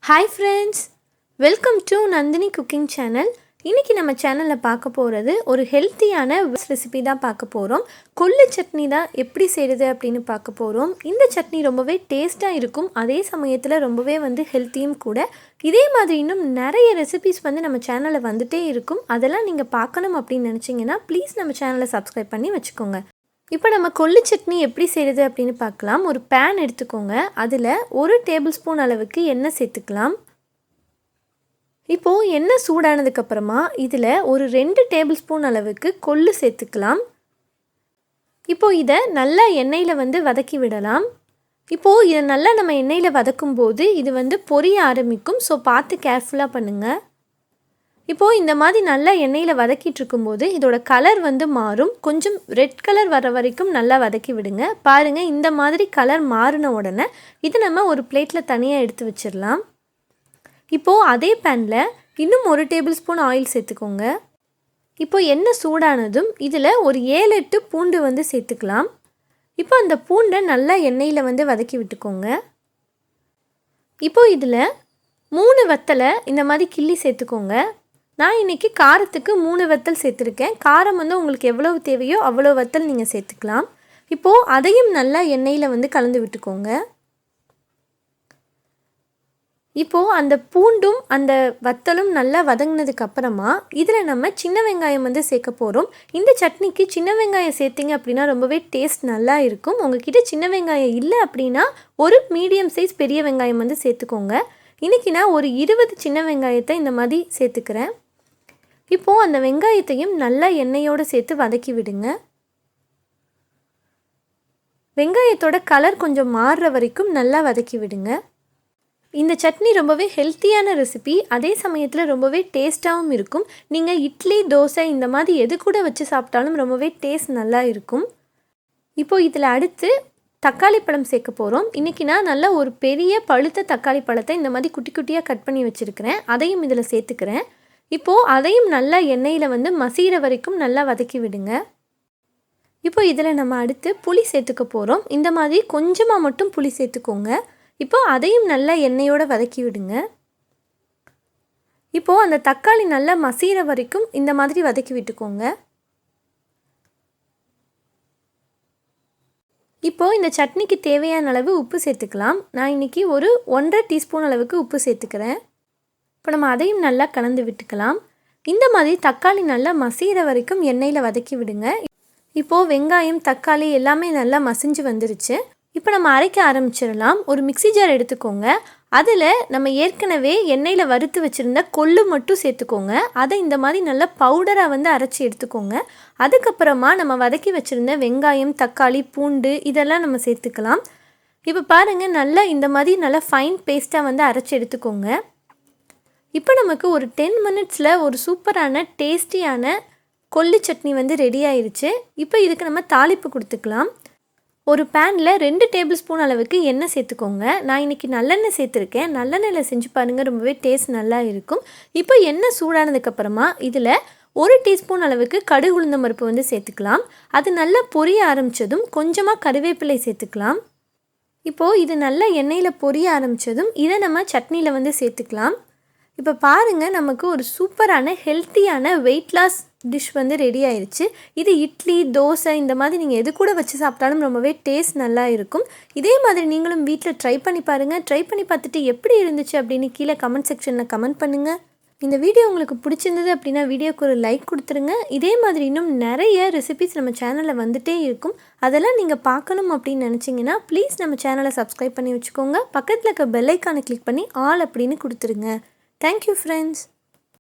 Hi friends, welcome to Nandini cooking channel. இன்னைக்கு நம்ம சேனல்ல பார்க்க போறது ஒரு ஹெல்தியான ரெசிபி தான் பார்க்க போறோம். கொள்ளு சட்னி தான் எப்படி செய்யறது அப்படினு பார்க்க போறோம். இந்த சட்னி ரொம்பவே டேஸ்டா இருக்கும். அதே சமயத்துல ரொம்பவே ஹெல்தியும் கூட. இதே மாதிரி இன்னும் நிறைய ரெசிபீஸ் நம்ம சேனல்ல வந்துட்டே இருக்கும். அதெல்லாம் நீங்க பார்க்கணும் அப்படி நினைச்சீங்கன்னா ப்ளீஸ் நம்ம சேனலை சப்ஸ்கிரைப் பண்ணி வெச்சுக்கோங்க. இப்போ நம்ம கொள்ளு சட்னி எப்படி செய்யறது அப்படினு பார்க்கலாம். ஒரு pan எடுத்துக்கோங்க. அதில் 1 டேபிள்ஸ்பூன் அளவுக்கு எண்ணெய் சேர்த்துக்கலாம். இப்போ எண்ணெய் சூடானதுக்கு அப்புறமா இதில் ஒரு 2 டேபிள்ஸ்பூன் அளவுக்கு கொள்ளு சேர்த்துக்கலாம். இப்போ இதை நல்லா எண்ணெயில் வதக்கி விடலாம். இப்போது இதை நல்லா நம்ம எண்ணெயில் வதக்கும்போது இது பொரிய ஆரம்பிக்கும். ஸோ பார்த்து கேர்ஃபுல்லாக பண்ணுங்கள். இப்போது இந்த மாதிரி நல்லா எண்ணெயில் வதக்கிட்டு இருக்கும்போது இதோட கலர் மாறும். கொஞ்சம் ரெட் கலர் வர வரைக்கும் நல்லா வதக்கி விடுங்க. பாருங்கள், இந்த மாதிரி கலர் மாறின உடனே இது நம்ம ஒரு பிளேட்டில் தனியாக எடுத்து வச்சிடலாம். இப்போது அதே பேனில் இன்னும் 1 டேபிள்ஸ்பூன் ஆயில் சேர்த்துக்கோங்க. இப்போது எண்ணெய் சூடானதும் இதில் ஒரு 7-8 பூண்டு சேர்த்துக்கலாம். இப்போ அந்த பூண்டை நல்லா எண்ணெயில் வதக்கி விட்டுக்கோங்க. இப்போது இதில் 3 வத்தலை இந்த மாதிரி கிள்ளி சேர்த்துக்கோங்க. நான் இன்றைக்கி காரத்துக்கு 3 வத்தல் சேர்த்துருக்கேன். காரம் உங்களுக்கு எவ்வளவு தேவையோ அவ்வளோ வத்தல் நீங்கள் சேர்த்துக்கலாம். இப்போது அதையும் நல்லா எண்ணெயில் கலந்து விட்டுக்கோங்க. இப்போது அந்த பூண்டும் அந்த வத்தலும் நல்லா வதங்கினதுக்கு அப்புறமா இதில் நம்ம சின்ன வெங்காயம் சேர்க்க போகிறோம். இந்த சட்னிக்கு சின்ன வெங்காயம் சேர்த்திங்க அப்படின்னா ரொம்பவே டேஸ்ட் நல்லா இருக்கும். உங்கள்கிட்ட சின்ன வெங்காயம் இல்லை அப்படின்னா ஒரு மீடியம் சைஸ் பெரிய வெங்காயம் சேர்த்துக்கோங்க. இன்றைக்கி நான் ஒரு 20 சின்ன வெங்காயத்தை இந்த மாதிரி சேர்த்துக்கிறேன். இப்போது அந்த வெங்காயத்தையும் நல்லா எண்ணெயோடு சேர்த்து வதக்கி விடுங்க. வெங்காயத்தோட கலர் கொஞ்சம் மாறுற வரைக்கும் நல்லா வதக்கி விடுங்க. இந்த சட்னி ரொம்பவே ஹெல்த்தியான ரெசிபி. அதே சமயத்தில் ரொம்பவே டேஸ்ட்டாகவும் இருக்கும். நீங்கள் இட்லி, தோசை இந்த மாதிரி எது கூட வச்சு சாப்பிட்டாலும் ரொம்பவே டேஸ்ட் நல்லா இருக்கும். இப்போது இதில் அடுத்து தக்காளி பழம் சேர்க்க போகிறோம். இன்றைக்கி நான் நல்ல ஒரு பெரிய பழுத்த தக்காளி பழத்தை இந்த மாதிரி குட்டி குட்டியாக கட் பண்ணி வச்சுருக்கிறேன். அதையும் இதில் சேர்த்துக்கிறேன். இப்போது அதையும் நல்லா எண்ணெயில் மசிகிற வரைக்கும் நல்லா வதக்கி விடுங்க. இப்போ இதில் நம்ம அடுத்து புளி சேர்த்துக்க போகிறோம். இந்த மாதிரி கொஞ்சமாக மட்டும் புளி சேர்த்துக்கோங்க. இப்போது அதையும் நல்லா எண்ணெயோடு வதக்கி விடுங்க. இப்போது அந்த தக்காளி நல்லா மசிகிற வரைக்கும் இந்த மாதிரி வதக்கி விட்டுக்கோங்க. இப்போது இந்த சட்னிக்கு தேவையான அளவு உப்பு சேர்த்துக்கலாம். நான் இன்றைக்கி ஒரு 1.5 டீஸ்பூன் அளவுக்கு உப்பு சேர்த்துக்கிறேன். இப்போ நம்ம அதையும் நல்லா கலந்து விட்டுக்கலாம். இந்த மாதிரி தக்காளி நல்லா மசிகிற வரைக்கும் எண்ணெயில் வதக்கி விடுங்க. இப்போது வெங்காயம், தக்காளி எல்லாமே நல்லா மசிஞ்சு வந்துருச்சு. இப்போ நம்ம அரைக்க ஆரம்பிச்சிடலாம். ஒரு மிக்ஸி ஜார் எடுத்துக்கோங்க. அதில் நம்ம ஏற்கனவே எண்ணெயில் வறுத்து வச்சுருந்த கொள்ளு மட்டும் சேர்த்துக்கோங்க. அதை இந்த மாதிரி நல்லா பவுடராக அரைச்சி எடுத்துக்கோங்க. அதுக்கப்புறமா நம்ம வதக்கி வச்சுருந்த வெங்காயம், தக்காளி, பூண்டு இதெல்லாம் நம்ம சேர்த்துக்கலாம். இப்போ பாருங்கள், நல்லா இந்த மாதிரி நல்லா ஃபைன் பேஸ்ட்டாக அரைச்சி எடுத்துக்கோங்க. இப்போ நமக்கு ஒரு 10 மினிட்ஸில் ஒரு சூப்பரான டேஸ்டியான கொள்ளு சட்னி ரெடி ஆயிடுச்சு. இப்போ இதுக்கு நம்ம தாளிப்பு கொடுத்துக்கலாம். ஒரு பேனில் 2 டேபிள் ஸ்பூன் அளவுக்கு எண்ணெய் சேர்த்துக்கோங்க. நான் இன்றைக்கி நல்லெண்ணெய் சேர்த்துருக்கேன். நல்லெண்ணெயில் செஞ்சு பாருங்கள், ரொம்பவே டேஸ்ட் நல்லா இருக்கும். இப்போ எண்ணெய் சூடானதுக்கப்புறமா இதில் 1 டீஸ்பூன் அளவுக்கு கடுகு உளுந்தம் பருப்பு சேர்த்துக்கலாம். அது நல்லா பொரிய ஆரம்பித்ததும் கொஞ்சமாக கருவேப்பிலை சேர்த்துக்கலாம். இப்போது இது நல்லா எண்ணெயில் பொரிய ஆரம்பித்ததும் இதை நம்ம சட்னியில் சேர்த்துக்கலாம். இப்போ பாருங்கள், நமக்கு ஒரு சூப்பரான ஹெல்த்தியான வெயிட் லாஸ் டிஷ் ரெடி ஆயிடுச்சு. இது இட்லி, தோசை இந்த மாதிரி நீங்கள் எது கூட வச்சு சாப்பிட்டாலும் ரொம்பவே டேஸ்ட் நல்லா இருக்கும். இதே மாதிரி நீங்களும் வீட்டில் ட்ரை பண்ணி பாருங்கள். ட்ரை பண்ணி பார்த்துட்டு எப்படி இருந்துச்சு அப்படின்னு கீழே கமெண்ட் செக்ஷனில் கமெண்ட் பண்ணுங்கள். இந்த வீடியோ உங்களுக்கு பிடிச்சிருந்தது அப்படின்னா வீடியோக்கு ஒரு லைக் கொடுத்துருங்க. இதே மாதிரி இன்னும் நிறைய ரெசிபிஸ் நம்ம சேனலில் வந்துட்டே இருக்கும். அதெல்லாம் நீங்கள் பார்க்கணும் அப்படின்னு நினச்சிங்கன்னா ப்ளீஸ் நம்ம சேனலை சப்ஸ்கிரைப் பண்ணி வச்சுக்கோங்க. பக்கத்தில் இருக்க பெல் ஐக்கானை கிளிக் பண்ணி ஆல் அப்படின்னு கொடுத்துருங்க. Thank you friends.